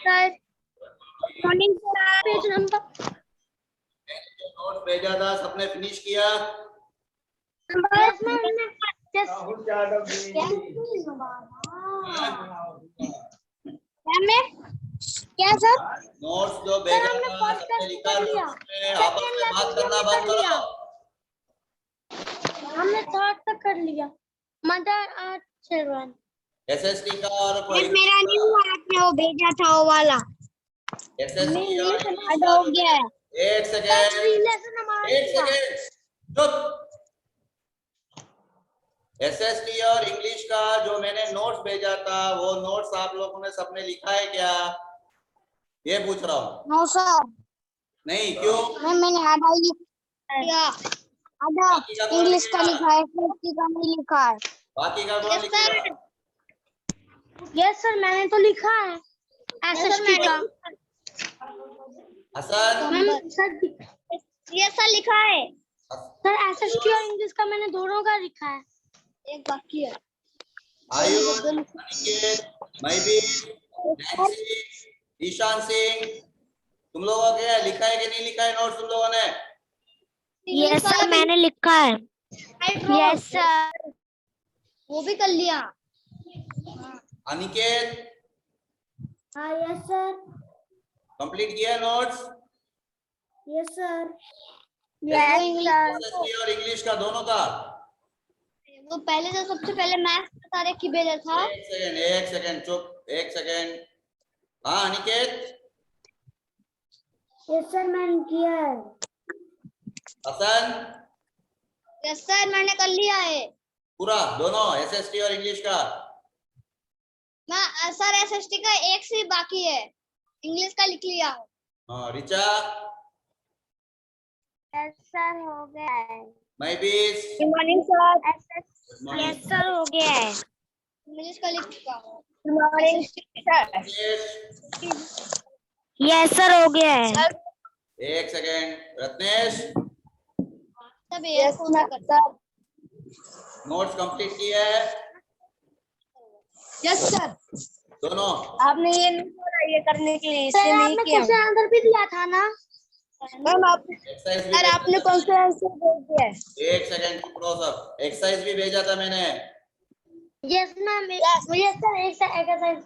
Morning page number note भेजा था सबने फिनिश किया। क्या सर नोट्स जो भेजा हमने था फर्स्ट सबने टेस्ट लिखा, कर लिया, आपस में बात करना बंद करो। हमने थर्ड तक कर लिया। मदर आर्ट चिल्ड्रन एसएसटी का और मेरा नहीं हुआ, आपने वो भेजा था वो वाला। एसएसटी और इंग्लिश हो का गया है। एक सेकेंड चुप। एसएसटी और इंग्लिश का जो मैंने नोट्स भेजा था वो नोट्स आप लोगों ने सबने लिखा है क्या, ये पूछ रहा हूँ। नो सर, नहीं क्यों? मैंने आधा लिखा, आधा इंग्लिश का लिखा है, हिंदी का नहीं लिखा है। बाकी का कौन लिखेगा? यस सर, मैंने तो लिखा है एसएसटी का। हसन सर ये सर लिखा है सर, एसएसटी और इंग्लिश का मैंने दोनों का लिखा है, एक बाकी है। आयुष, अनिकेत, महबीब, नैन्सी, ईशान सिंह, तुम लोगों के लिखा है कि नहीं लिखा है नोट्स तुम लोगों ने? यस सर, मैंने लिखा है। यस सर, वो भी कर लिया। अनिकेत हाँ यस सर। कंप्लीट किया notes? Yes sir. Yes sir. SST और इंग्लिश का दोनों का? वो पहले तो सबसे पहले मैथ्स का सारे की भेजा था। एक सेकंड चुप, एक सेकंड। हाँ अनिकेत। यस सर, मैंने किया है। हसन? यस सर, मैंने कर लिया है पूरा दोनों एसएसटी और इंग्लिश का? मैं सर एसएसटी का एक से बाकी है, इंग्लिश का लिख लिया हूँ। हाँ रिचा? यस सर, हो गया है। Mahbib? Good morning sir. Yes sir, हो गया है, इंग्लिश का लिख चुका हूँ। Good morning sir. Yes sir, हो गया है। एक सेकंड रत्नेश, सब यस सर। नोट्स कंप्लीट किया है यस सर। दोनों? आपने ये नहीं बोला ये करने के लिए, इसलिए नहीं किया। क्वेश्चन आंसर भी दिया था ना मैम, एक्सरसाइज आपने कौन सा आंसर बोल दिया है? एक सेकंड चुप रहो सब, एक्सरसाइज भी भेजा था मैंने। यस मैम, मुझे सर एक्सरसाइज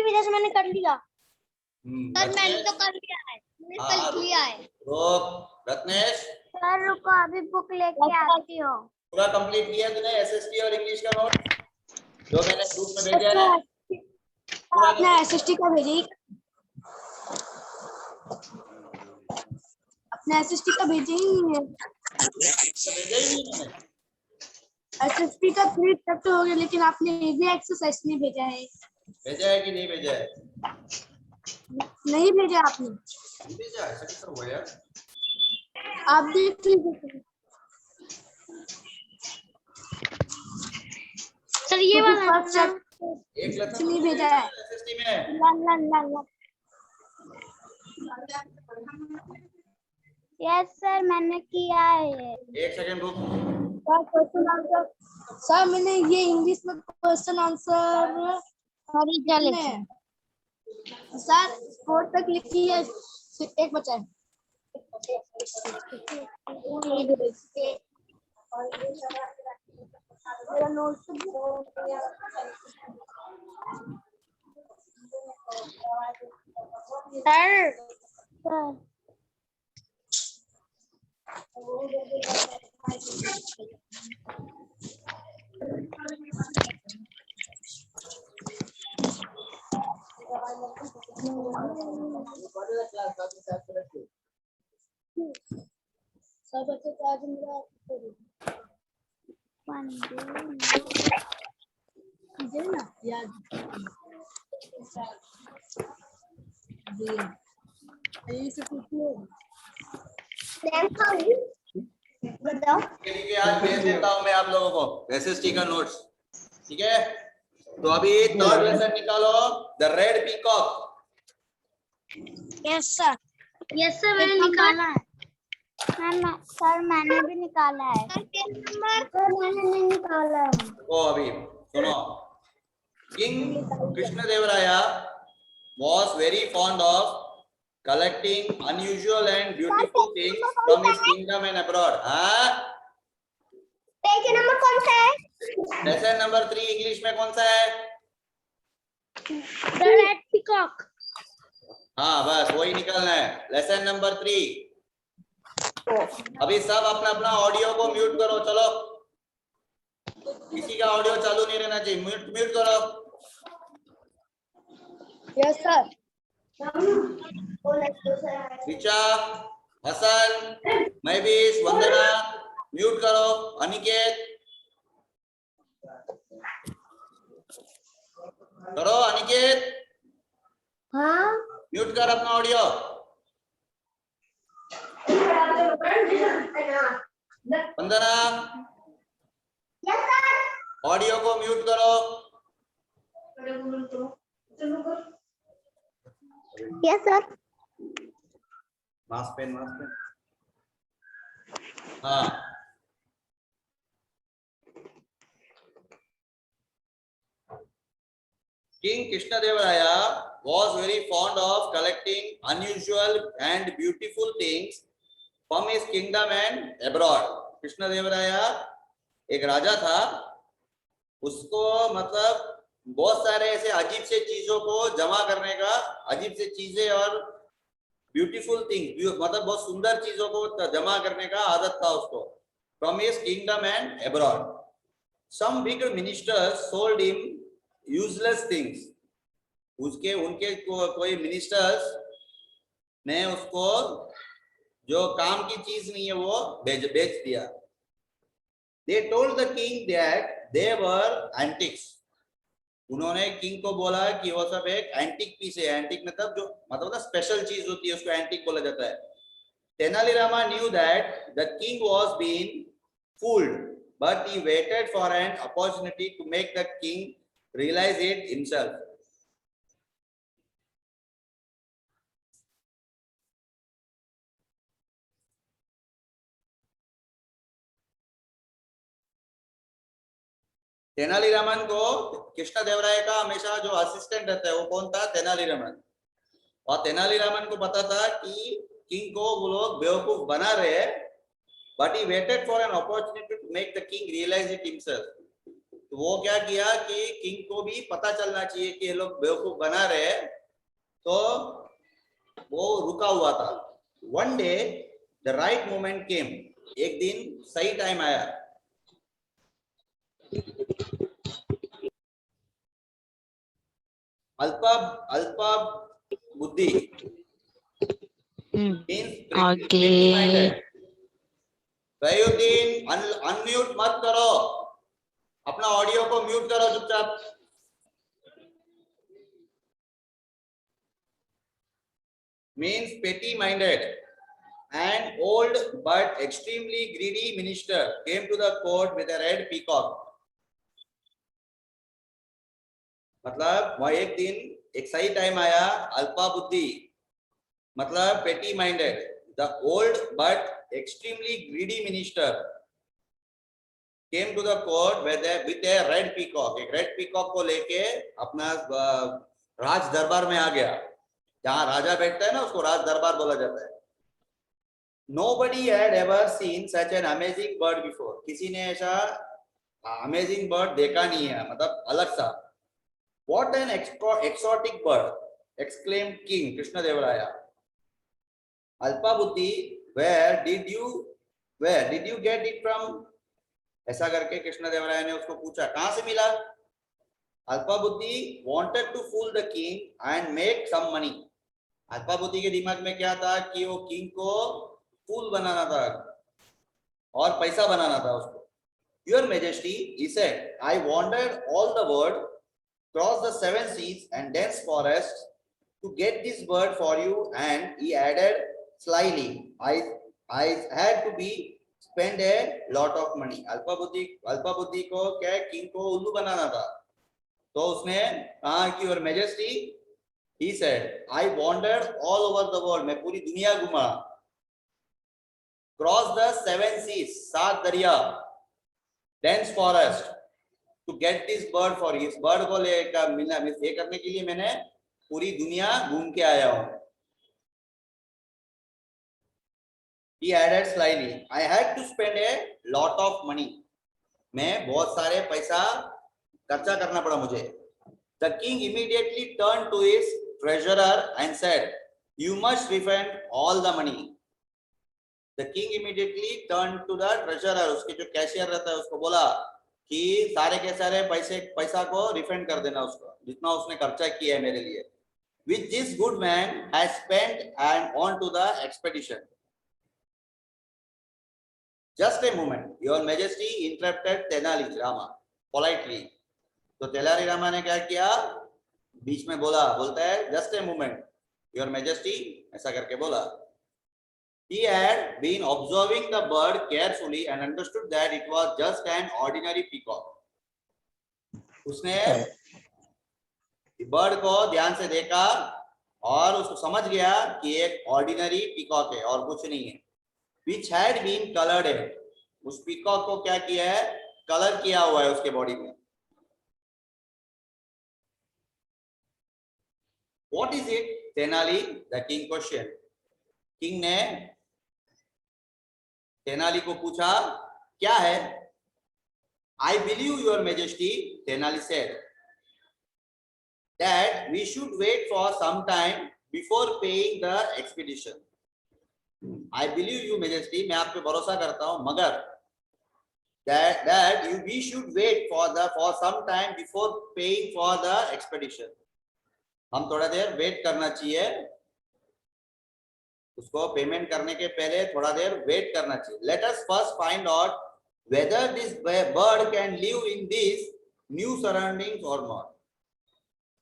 भी जैसे मैंने कर लिया सर। मैंने तो कर लिया है, मैंने लिख लिया है। रोक रत्नेश, सर रुको, अभी बुक लेके आती हो। पूरा कंप्लीट किया तूने एसएसटी और इंग्लिश का नोट जो मैंने ग्रुप में भेजा है? आपने एसएसटी का भेजी, अपने एसएसटी का भेजे ही नहीं है। भेजा ही नहीं मैंने। एसएसटी का प्रिंट तक तो हो गया, लेकिन आपने ये भी एक्सरसाइज नहीं भेजा है। भेजा है कि नहीं भेजा है? नहीं भेजा आपने। नहीं भेजा, ऐसा कैसा हुआ यार? आप देख लीजिए सर, ये वाला एक लेसन नहीं भेजा है एसएसटी में। यस सर, मैंने किया है। एक सेकंड रुक। क्वेश्चन आंसर सर, मैंने ये इंग्लिश में क्वेश्चन आंसर सर 4 तक लिखी है, एक बचा है। सर सब अच्छे से आज मेरा ना याद से बताओ। ठीक है आज भेज देता हूँ मैं आप लोगों को एसएसटी का नोट्स, ठीक है? तो अभी थर्ड लेसन निकालो, the red peacock. Yes sir, मैंने निकाला है। सर मैंने भी निकाला है। सर मैंने नहीं निकाला है। ओ अभी सुनो, king Krishnadevaraya was very fond of collecting unusual and beautiful things from his kingdom and abroad. हाँ? पेज नंबर कौन सा है? लेसन नंबर 3 इंग्लिश में कौन सा है? The red peacock. हाँ बस वही निकलना है। Lesson number 3। अभी सब अपना अपना ऑडियो को म्यूट करो। चलो, किसी का ऑडियो चालू नहीं रहना चाहिए। म्यूट करो। Yes sir. ऋचा, हसन, महबीस, वंदना, म्यूट करो। अनिकेत करो। अनिकेत हाँ। म्यूट कर अपना ऑडियो। वंदना Yes sir. ऑडियो को म्यूट करो। Yes sir. मास्क पेन हाँ। King Krishnadevaya was very fond of collecting unusual and beautiful things from his kingdom and abroad. Krishnadevaraya एक राजा था, उसको मतलब बहुत सारे ऐसे अजीब से चीजों को जमा करने का, अजीब से चीजें और ब्यूटीफुल थिंग्स मतलब बहुत सुंदर चीजों को जमा करने का आदत था उसको। From his kingdom and abroad, some big ministers sold him useless things. उसके उनके कोई मिनिस्टर्स ने उसको जो काम की चीज नहीं है वो बेच दिया। They told the king that they were antiques. उन्होंने किंग को बोला कि वो सब एक एंटिक पीस है। एंटिक मतलब जो मतलब ना स्पेशल चीज होती है उसको एंटिक बोला जाता है। Tenali Rama knew that the king was being fooled, but he waited for an opportunity to make the king realize it himself. Tenali Raman को कृष्णदेवराय का हमेशा जो असिस्टेंट रहता है वो कौन था? तेनालीरामन। और तेनालीरामन को पता था कि किंग को वो लोग बेवकूफ बना रहे हैं, but he waited for an opportunity to make the king realise it himself. तो वो क्या किया कि किंग को भी पता चलना चाहिए कि ये लोग बेवकूफ बना रहे हैं, तो वो रुका हुआ था। One day the right moment came, एक दिन सही टाइम आया। अल्पा बुद्धि सयुद्दीन अनम्यूट मत करो, अपना ऑडियो को म्यूट करो चुपचाप। Means petty minded. An old but extremely greedy minister came to the court with a red peacock. मतलब वह एक दिन एक सही टाइम आया। अल्पा बुद्धि मतलब पेटी minded. The old but extremely greedy minister came to the court with a red peacock. एक रेड पीकॉक को लेके अपना राज दरबार में आ गया। जहां राजा बैठता है ना उसको राज दरबार बोला जाता है। Nobody had ever seen such an amazing bird before. किसी ने ऐसा अमेजिंग बर्ड देखा नहीं है, मतलब अलग सा। What an exotic bird! Exclaimed King Krishnadevaraya. Alpa Buddhi, where did you get it from? ऐसा करके कृष्णदेवराय ने उसको पूछा, कहां से मिला? अल्पा बुद्धि wanted to fool the king and make some money. Alpa बुद्धि के दिमाग में क्या था कि वो किंग को फूल बनाना था और पैसा बनाना था उसको। Your Majesty, he said, I wandered all the world, crossed the 7 seas and dense forests to get this bird for you, and he added slyly, I had to be spend a lot of money. Alpa Buddhi को क्या king को उल्लू बनाना था, तो उसने कहा कि Your Majesty, he said, I wandered all over the world, मैं पूरी दुनिया घुमा, cross the 7 seas, 7 दरिया, dense forest, to get this bird for you. इस बर्ड को लेकर मिलना ये करने के लिए मैंने पूरी दुनिया घूम के आया हूं। He added slyly, I had to spend a lot of money. मैं बहुत सारे पैसा खर्चा करना पड़ा मुझे। The king immediately turned to his treasurer and said, you must refund all the money. The king immediately turned to the treasurer, उसके जो कैशियर रहता है उसको बोला कि सारे के सारे पैसा को रिफंड कर देना उसको, जितना उसने खर्चा किया है मेरे लिए। Which this good man has spent and on to the expedition. Just a moment, Your Majesty interrupted Tenali Rama politely. तो तेलारी रामा ने क्या किया, बीच में बोलता है just a moment, Your Majesty, ऐसा करके बोला। He had been observing the bird carefully and understood that it was just an ordinary peacock. उसने बर्ड को ध्यान से देखा और उसको समझ गया कि एक ऑर्डिनरी पीकॉक है और कुछ नहीं है। Which had been colored. उस पीकॉक को क्या किया है, कलर किया हुआ है उसके बॉडी में। What is it? Tenali, the king questioned. King ने तेनाली को पूछा, क्या है? I believe Your Majesty, Tenali said, that we should wait for some time before paying the expedition. I believe you, Majesty, मैं आप पे भरोसा करता हूं, मगर we should wait for some time before paying for the expedition. हम थोड़ा देर wait करना चाहिए, उसको पेमेंट करने के पहले थोड़ा देर वेट करना चाहिए। Let us first find out whether this bird can live in these new surroundings or not.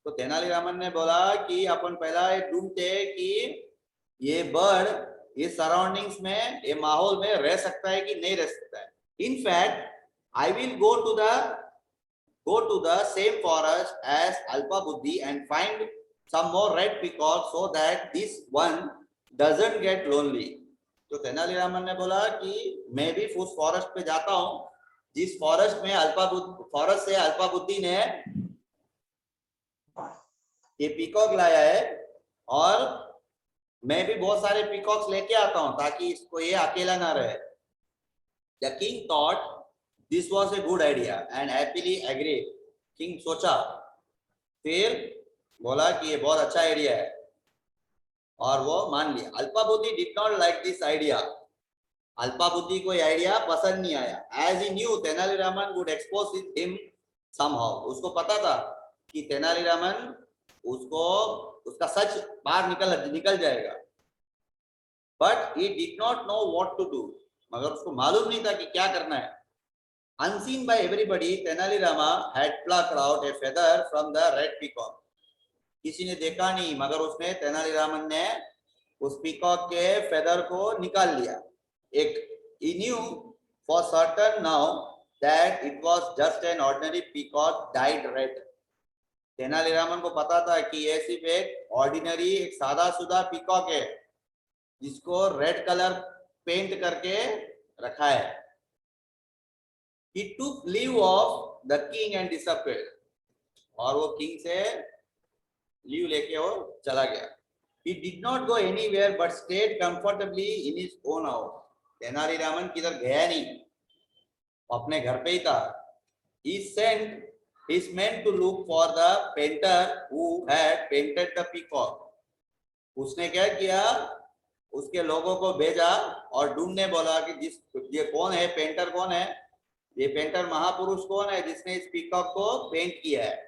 तो तेनालीरामन ने बोला कि अपन पहला ये ढूंढते कि ये बर्ड ये सराउंडिंग्स में, ये माहौल में रह सकता है कि नहीं रह सकता है। In fact, I will go to the same forest as Alpa Buddhi and find some more red peacocks so that this one doesn't get lonely. तो तेनालीरामन ने बोला कि मैं भी उस फॉरेस्ट पे जाता हूं जिस फॉरेस्ट से अल्पा बुद्धि ने ये पीकॉक लाया है, और मैं भी बहुत सारे पीकॉक्स लेके आता हूं ताकि इसको ये अकेला ना रहे। The king thought this was a good idea and happily agreed. King सोचा, फिर बोला कि ये बहुत अच्छा आइडिया है और वो मान लिया। Alpa Buddhi did not like this idea. Alpa Buddhi को ये आइडिया पसंद नहीं आया। As he knew Tenaliraman would expose him somehow. उसको पता था कि तेनालीरामन उसका सच बाहर निकल जाएगा। But he did not know what to do. मगर उसको मालूम नहीं था कि क्या करना है। Unseen by everybody, Tenali Rama had plucked out a feather from the red peacock. किसी ने देखा नहीं, मगर उसने तेनालीरामन ने उस पीकॉक के फेदर को निकाल लिया। He knew for certain now that it was just an ordinary peacock dyed red. Tenali Raman को पता था कि ये सिर्फ एक ऑर्डिनरी, एक सादा सुदा पीकॉक है जिसको रेड कलर पेंट करके रखा है। He took leave of the king and disappeared. और वो किंग से लीव लेके वो चला गया। He did not go anywhere but stayed comfortably in his own house. Tenali Raman किधर गया नहीं, अपने घर पे ही था। He sent his men to look for the painter who had painted the peacock. उसने क्या किया, उसके लोगों को भेजा और ढूंढने बोला कि ये कौन है, पेंटर कौन है, ये पेंटर महापुरुष कौन है जिसने इस पीकॉक को पेंट किया है।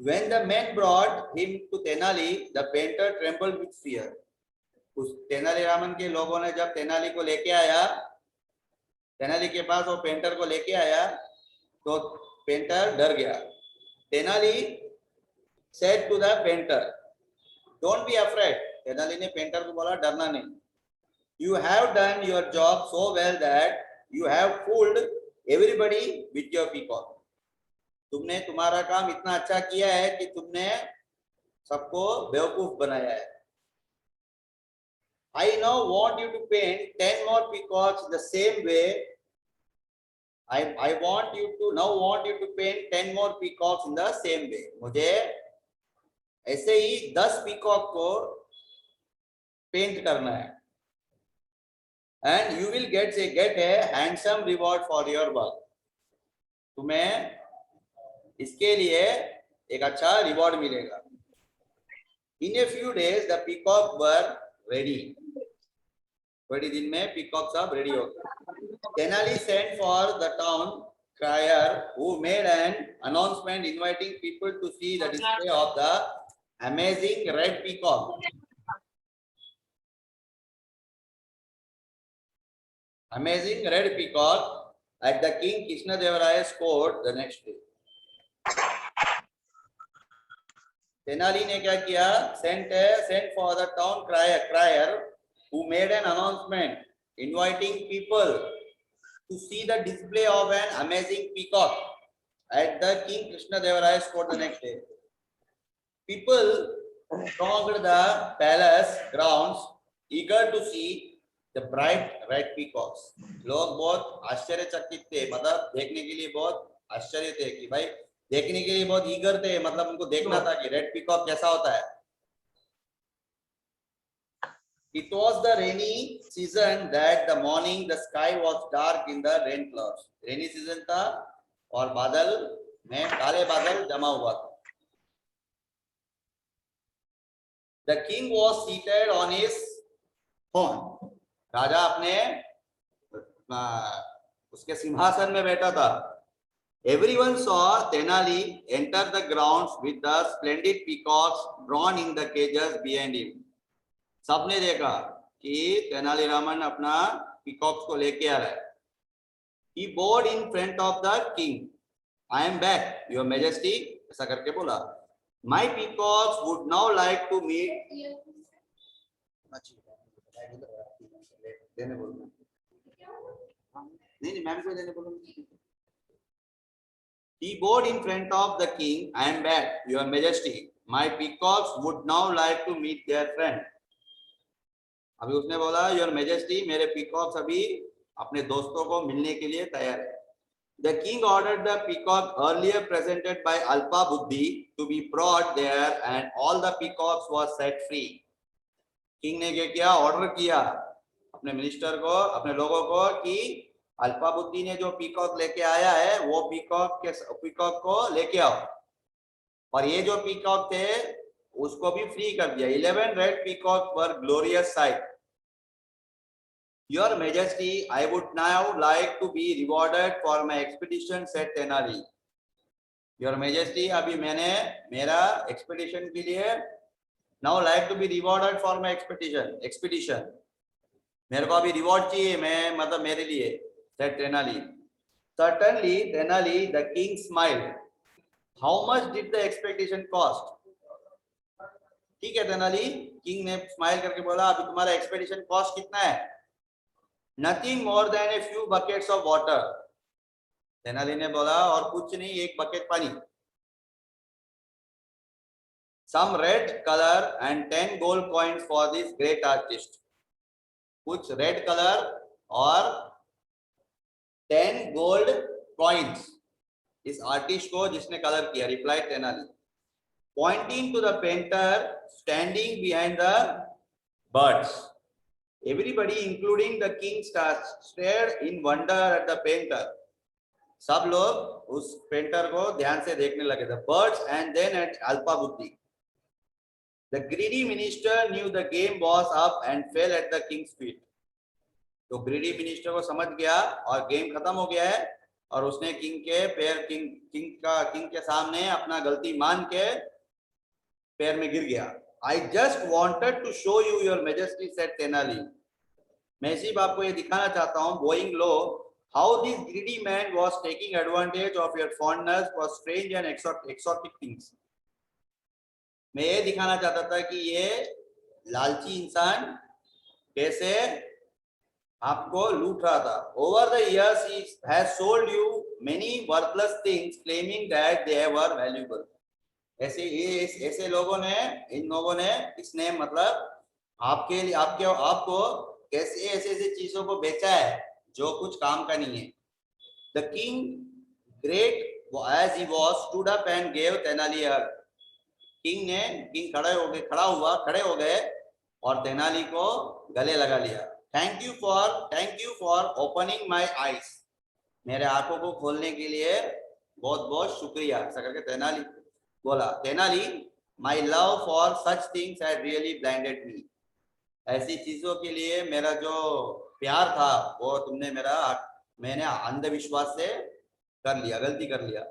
When the men brought him to Tenali, the painter trembled with fear. उस तेनालीरामन के लोगों ने जब तेनाली को लेके आया, तेनाली के पास वो पेंटर को लेके आया, तो पेंटर डर गया। Tenali said to the painter, "Don't be afraid." Tenali ने पेंटर को बोला, डरना नहीं। You have done your job so well that you have fooled everybody with your peacock. तुमने तुम्हारा काम इतना अच्छा किया है कि तुमने सबको बेवकूफ बनाया है। I now want you to paint 10 more peacocks the same way. I want you to paint 10 more peacocks in the same way. मुझे ऐसे ही 10 पीकॉक को पेंट करना है, and you will get a handsome reward for your work. तुम्हें इसके लिए एक अच्छा रिवॉर्ड मिलेगा। In a few days the peacock were ready. थोड़ी दिन में पीकॉक सब रेडी हो गए। Tenali sent for the town crier who made an announcement inviting people to see the display of the amazing red peacock. Amazing red peacock at the King Krishnadevaraya's court the next day. Tenali ने क्या किया? Sent for the town crier who made an announcement inviting people to see the display of an amazing peacock at the King Krishnadevaraya's court the next day. People thronged the palace grounds eager to see the bright red peacocks. लोग बहुत आश्चर्यचकित थे, मतलब देखने के लिए बहुत आश्चर्य थे कि भाई देखने के लिए बहुत ईगर थे, मतलब उनको देखना था कि रेड पीकॉक कैसा होता है। It was the rainy season that the morning the sky was dark in the rain clouds. Rainy season था और बादल में काले बादल जमा हुआ था। The king was seated on his throne. राजा अपने उसके सिंहासन में बैठा था। Everyone saw Tenali enter the grounds with the splendid peacocks drawn in the cages behind him. सबने देखा कि तेनालीरामन अपना पीकॉक्स को लेके आ रहा है। He bowed in front of the king. I am back, your majesty. ऐसा करके बोला। My peacocks would now like to meet. देने बोलना। नहीं मैम को देने बोलना। He bowed in front of the king. I am back, your majesty. My peacocks would now like to meet their friend. अभी उसने बोला योर मेजेस्टी मेरे पीकॉक्स अभी अपने दोस्तों को मिलने के लिए तैयार है। The king ordered the peacock earlier presented by Alpa Buddhi to be brought there and all the peacocks were set free. King ने क्या किया? ऑर्डर किया अपने मिनिस्टर को, अपने लोगों को कि अल्पा बुद्धि ने जो पीकॉक लेके आया है वो पीकॉक को लेके आओ। और ये जो पीकॉक थे उसको भी फ्री कर दिया। 11 red peacock were glorious sight. Your Majesty, I would now like to be rewarded for my expedition, said Tenali. Your Majesty, अभी मैंने मेरा expedition के लिए now like to be rewarded for my expedition. मेरे को अभी reward चाहिए, मैं मतलब मेरे लिए, said Tenali. Certainly, Tenali, the king smiled. How much did the expedition cost? ठीक है तेनाली, किंग ने स्माइल करके बोला अभी तुम्हारा एक्सपेडिशन कॉस्ट कितना है? Nothing more than a few buckets of water. Tenali ने बोला और कुछ नहीं, एक बकेट पानी। Some red color and 10 gold coins for this great artist. कुछ रेड कलर और 10 गोल्ड कॉइन्स इस आर्टिस्ट को जिसने कलर किया, replied Tenali, pointing to the painter standing behind the birds. Everybody, including the king, stared in wonder at the painter. सब लोग उस painter को ध्यान से देखने लगे। The birds and then at Alpa Buddhi. The greedy minister knew the game was up and fell at the king's feet. तो greedy minister को समझ गया और गेम खत्म हो गया है और उसने किंग के पैर किंग के सामने अपना गलती मान के पैर में गिर गया। I just wanted to show you, your majesty, said Tenali. मैं सिर्फ आपको ये दिखाना चाहता हूँ, bowing low, how this greedy man was taking advantage of your fondness for strange and exotic things. मैं ये दिखाना चाहता था कि ये लालची इंसान कैसे आपको लूट रहा था। Over the years he has sold you many worthless things, claiming that they were valuable. ऐसे लोगों ने, इन लोगों ने, इसने मतलब आपको कैसे ऐसे चीजों को बेचा है जो कुछ काम का नहीं है। The king, great as he was, stood up and gave Tenali a hug. King खड़ा हुआ खड़े हो गए और तेनाली को गले लगा लिया। Thank you for opening my eyes, मेरे आंखों को खोलने के लिए बहुत बहुत शुक्रिया, ऐसा करके तेनाली बोला। Tenali, my love for such things had really blinded me, ऐसी चीजों के लिए मेरा जो प्यार था वो मैंने अंधविश्वास से कर लिया, गलती कर लिया।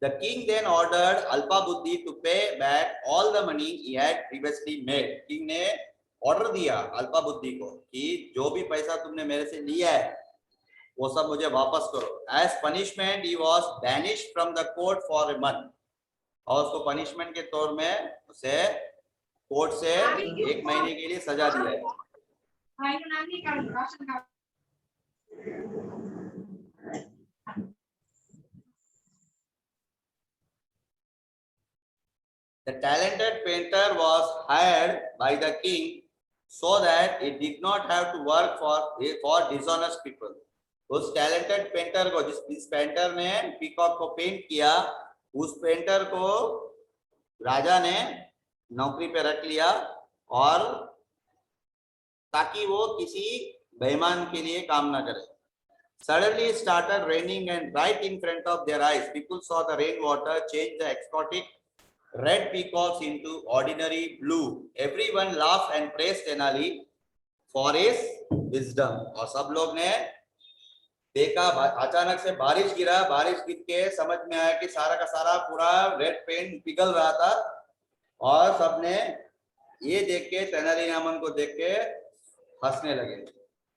The king then ordered Alpa Buddhi to pay back all the money he had previously made. King ने ऑर्डर दिया अल्पा बुद्धि को कि जो भी पैसा तुमने मेरे से लिया है वो सब मुझे वापस करो। As punishment he was banished from the court for a month, और उसको पनिशमेंट के तौर में उसे कोर्ट से 1 महीने के लिए सजा दिया है। The talented painter was hired by the king so that he did not have to work for dishonest people. उस talented painter को, जिस पेंटर ने पीकॉक को पेंट किया, उस पेंटर को राजा ने नौकरी पे रख लिया और ताकि वो किसी बेईमान के लिए काम ना करे। Suddenly it started raining and right in front of their eyes people saw the rainwater change the exotic red peacocks into ordinary blue. Everyone laughed and praised Tenali for his wisdom. और सब लोग ने देखा, अचानक से बारिश गिरा, बारिश गिर के समझ में आया कि सारा का सारा पूरा रेड पेंट पिघल रहा था और सबने ये देख के तेनाली रामन को देख के हंसने लगे।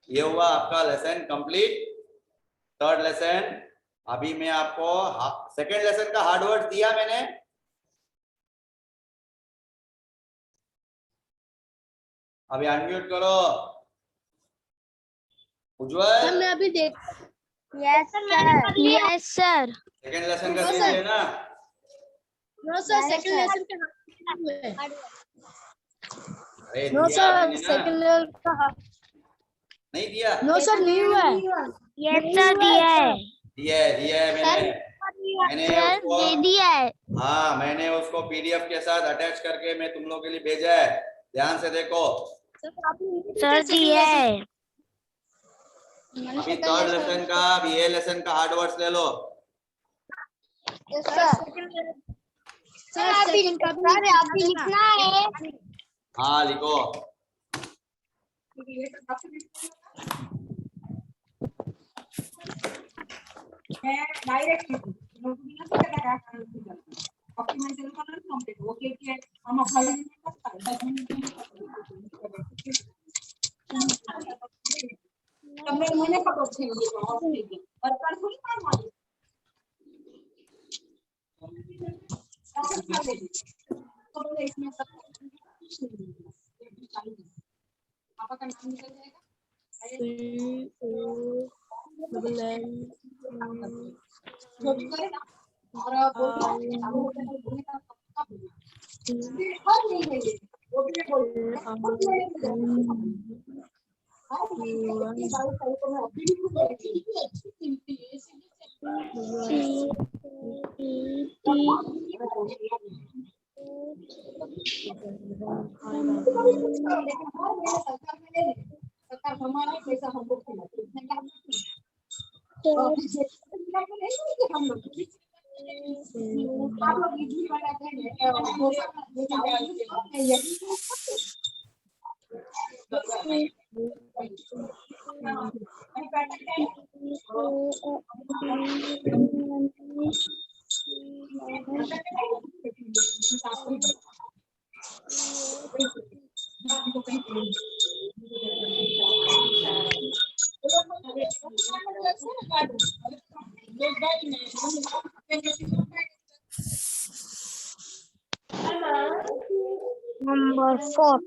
ये हुआ आपका लेसन कंप्लीट। थर्ड लेसन, अभी मैं आपको सेकेंड लेसन का हार्ड वर्ड दिया मैंने। अभी अनम्यूट करो उज्जवल। मैं अभी देख। Yes sir, yes sir. Second lesson का दीजिए ना। नो सर, सेकंड लेसन का अरे नो दिया सर, मैंने ना। सेकंड लेसन का नहीं दिया। नो सर, नहीं हुआ है। यस सर, दिया है। दिया है मैंने सर उसको, दे दिया है। हाँ मैंने उसको पीडीएफ के साथ अटैच करके मैं तुम लोगों के लिए भेजा है, ध्यान से देखो। सर दिया है। अभी थर्ड लेसन का, अभी ये लेसन का हार्ड वर्ड्स ले लो। सर सेकंड का भी लिखना है। हाँ लिखो। Number 4.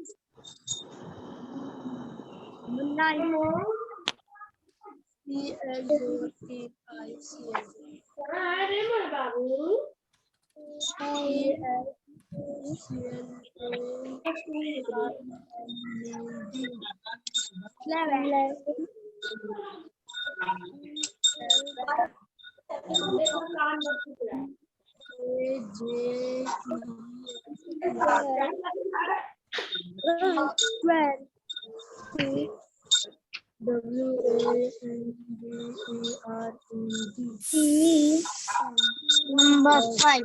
Number 5.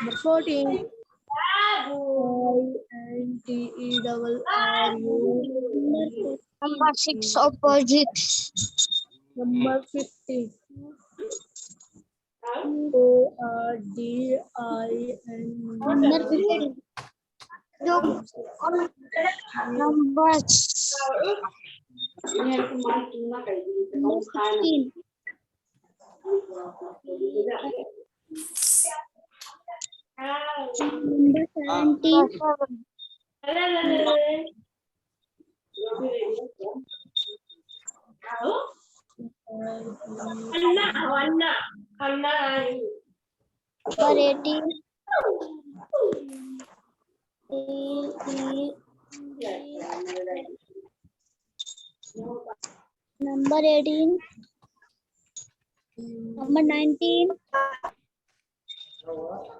Number 14. INTERRU. Number 6. Opposite. Number 15. ORDIN. Number 15. Number 16. Number 17. Number 18. Number 18. Number 19.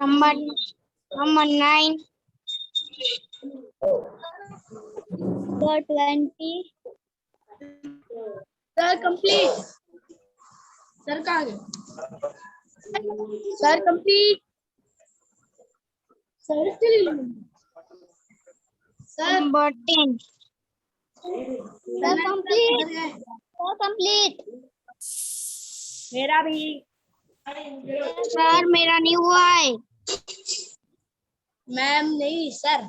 Number 9. Number 20. Sir, complete. Sir, कहाँ गए? Sir, complete. Sir, still. Sir, Number 10. Sir, complete. Sir, complete. मेरा भी. सर मेरा नहीं हुआ है. मैम नहीं sir.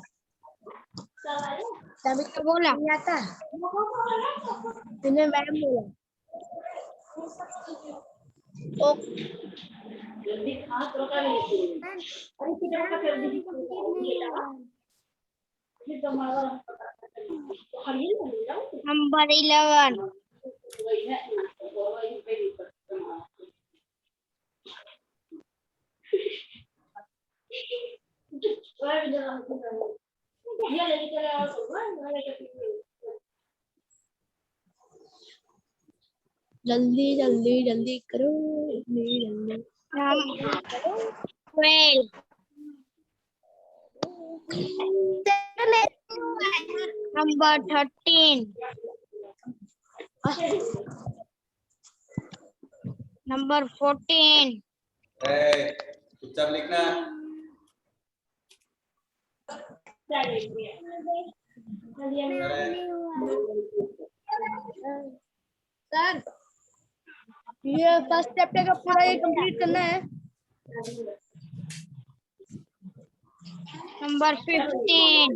तभी तो बोला. नहीं आता. मैंने मैम बोला. जल्दी खा तो कर लीजिए. अरे कितना का कर दीजिए. ये तुम्हारा Number 11. जल्दी जल्दी जल्दी करो. जल्दी. Number 12. Number 13. Number 14. चुपचाप लिखना. सर ये फर्स्ट चैप्टर का पूरा ये कंप्लीट करना है. Number 15.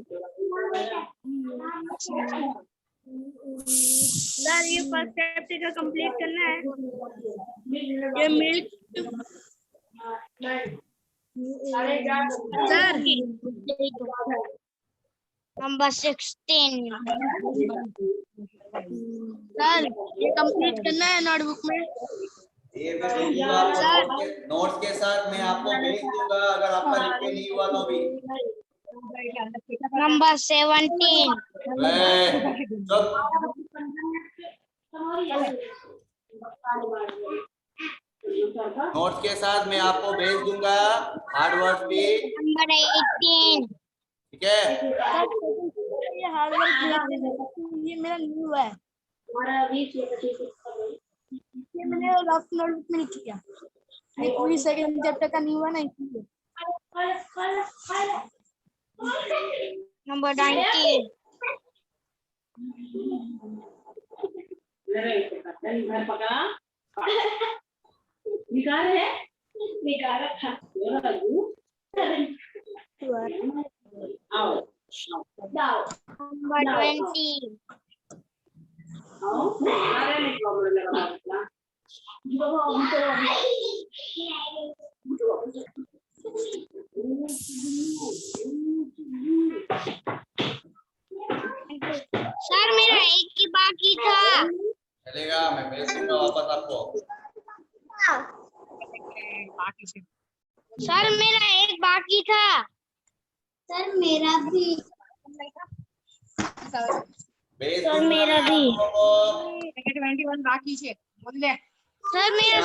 सर ये फर्स्ट चैप्टर का कंप्लीट करना है. ये मिल्क सर. Number 16. सर ये कंप्लीट करना है नोटबुक में. ये मैं भेजूंगा आपको नोट्स के साथ. मैं आपको भेज दूंगा अगर आपका लिख के नहीं हुआ तो भी. Number 17. चुप. नोट्स के साथ मैं आपको भेज दूंगा हार्ड वर्क भी. Number 18. ठीक है. ये हार्ड वर्क ये मेरा नहीं हुआ है. ये मैंने रफ नोटबुक में लिख किया. ये पूरी सेकंड चैप्टर का नहीं हुआ ना इसलिए. Number 19. Number 20. सर मेरा एक ही बाकी था. चलेगा. मैं भेज दूंगा वापस आपको. सर मेरा एक बाकी था. सर मेरा भी. भेज सर दूंगा मेरा भी. आपको. 21 बाकी है. बोल ले. सर मेरा